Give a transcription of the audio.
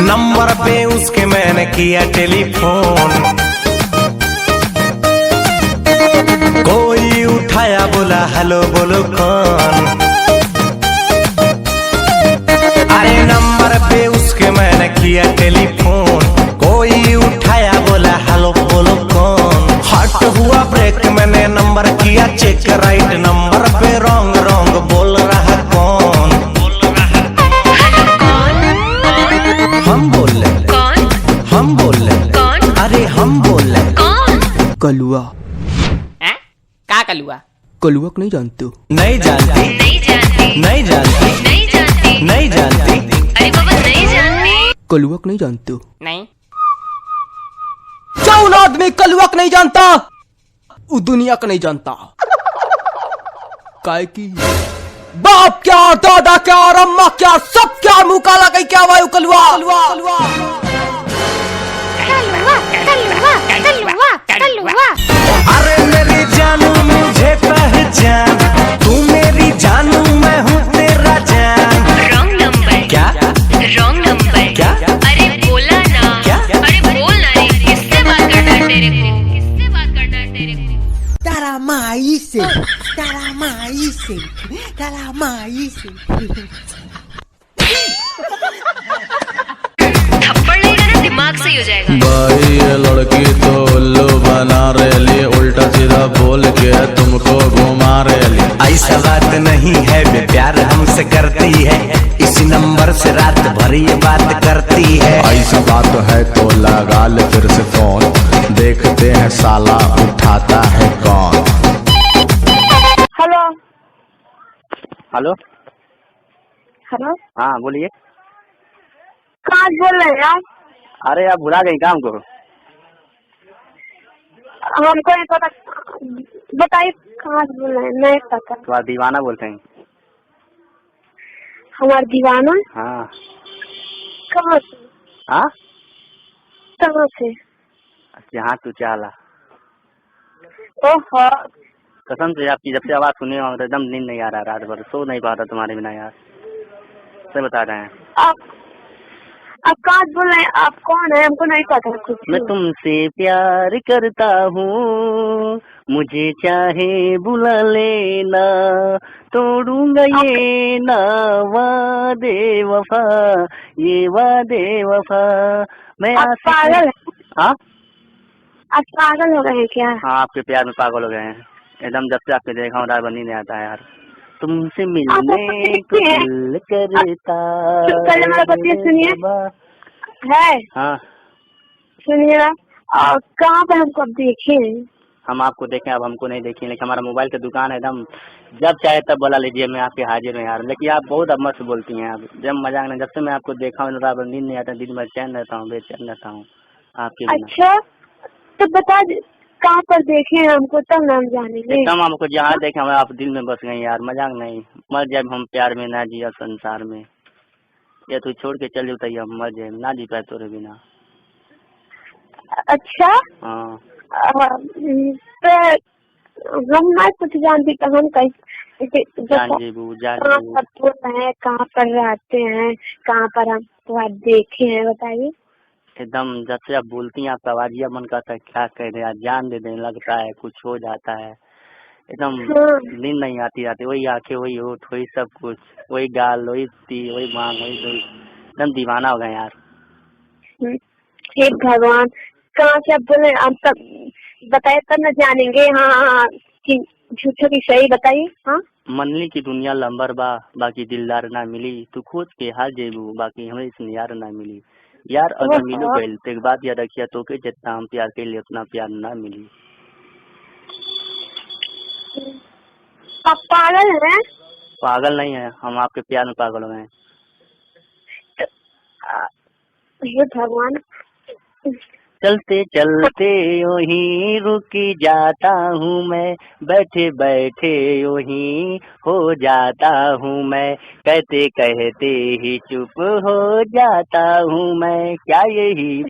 Number पे उसके मैंने किया टेलीफोन, कोई उठाया बोला हेलो बोलो कौन। अरे नंबर पे उसके मैंने किया टेलीफोन, कोई उठाया बोला हेलो बोलो कौन। हट हुआ ब्रेक मैंने नंबर किया चेक, राइट नंबर पे रॉन्ग रॉन्ग बोल रहा कौन। हम बोल रहे कौन, हम बोल रहे कौन, अरे हम बोल रहे कौन। कलुआ। क्या कलुआ? कलुआ को नहीं जानते हो? नहीं जानती, नहीं जानती, नहीं जानती, नहीं जानती, नहीं जानती। अरे बाबा नहीं जानती। कलुआ को नहीं जानते हो? नहीं। कौन आदमी कलुआ को नहीं जानता? वो दुनिया को नहीं जानता। काय की बाप क्या, दादा क्या, और अम्मा क्या, सब क्या मुंह काला कहीं क्या वायु कलुआ। कलुआ, कलुआ, कलुआ, कलुआ। अरे मेरी जानू मुझे पहचान, तू मेरी जानू मैं हूँ तेरा जान। Wrong number. क्या रॉन्ग नंबर। क्या? अरे बोला ना। क्या? अरे बोल ना रे, किससे बात करना है तेरे को, किससे बात करना है तेरे को। तारा माई से, तारा माई से, तारा माई से। थप्पड़ लगेगा ना दिमाग सही हो जाएगा। भाई ये लड़की तो उल्लू बना रही, उल्टा सीधा बोल के तुमको घुमा रही। ऐसा बात नहीं है, वे प्यार हमसे करती है, इसी नंबर से रात भर ये बात करती है। ऐसी बात है तो लगा ले फिर से फोन, देखते हैं साला उठाता है कौन। हेलो। हेलो। हेलो। हाँ बोलिए। कहाँ से बोल रहे हैं आप? अरे आप भुला गई काम को। हमको नहीं पता, बताइए कहाँ से बोल रहे हैं, नहीं पता। तो आप दीवाना बोलते हैं? हमारा दीवाना? हाँ। कहाँ से? हाँ कहाँ से? जहाँ तू चाला। ओहो। कसम से आपकी जब से आवाज सुनी हो एकदम नींद नहीं आ रहा, रात भर सो नहीं पा रहा तुम्हारे बिना यार, सही बता रहे हैं। आप कहाँ से बोल रहे हैं? आप कौन है? हमको नहीं पता कुछ। मैं तुमसे प्यार करता हूँ, मुझे चाहे बुला लेना, तोड़ूंगा ये ना वादे वफा, ये वादे वफा। मैं आप पागल हैं? हाँ आप पागल हो गए हैं क्या? हाँ आपके प्यार में पागल हो गए हैं एकदम, जब से आपके देखा हूँ रात भर नींद नहीं आता है यार। तुमसे मिलने को दिल करता सुनिए है। हाँ सुनिए ना, कहाँ पर हमको अब देखे? हम आपको देखें, अब हमको नहीं देखें, लेकिन हमारा मोबाइल की दुकान है एकदम, जब चाहे तब बुला लीजिए, मैं आपके हाजिर हूँ यार। लेकिन आप बहुत अब मस्त बोलती हैं आप, जब मजाक नहीं, जब से मैं आपको देखा हूँ रात भर नींद नहीं आता, दिन भर चैन रहता हूँ, बेचैन रहता हूँ आपके बिना। अच्छा तो बता कहाँ पर देखे हैं हमको, तब नाम जानेंगे। एकदम हमको जहाँ देखे हमारे आप दिल में बस गए यार, मजाक नहीं। मर जाए हम प्यार में ना जिया संसार में, या तू छोड़ के चल जाता हम मर जाए ना जी पाए तोरे बिना। अच्छा। हाँ तो हम ना कुछ जानती तो हम जान जेबू जान कहाँ जेबू। पर बोल हैं, कहाँ पर रहते हैं, कहाँ पर हमको आप देखे हैं, बताइए। एकदम जब से आप बोलती हैं आपका आवाज मन करता है क्या कह रहे हैं, जान दे देने लगता है, कुछ हो जाता है एकदम। हाँ। नींद नहीं आती, वही आंखें, वही होठ, वही सब कुछ, वही गाल, वही ती, वही मांग, वही एकदम दीवाना हो गए यार। हे भगवान, कहाँ से आप बोले? हम सब बताए तब न जानेंगे। हाँ हाँ, झूठो की सही बताइए। हाँ मनली की दुनिया लंबर बा, बाकी दिलदार ना मिली, तू खोज के हाल जेबू, बाकी हमें इसमें यार ना मिली। यार अगर मिलू गई तो एक बात याद रखिए, तो के जितना हम प्यार के लिए उतना प्यार ना मिली। आप पागल हैं? पागल नहीं है, हम आपके प्यार में पागल हो गए हैं। हे भगवान। चलते चलते यूं रुक जाता हूँ मैं, बैठे बैठे यूं हो जाता हूँ मैं, कहते कहते ही चुप हो जाता हूँ मैं, क्या यही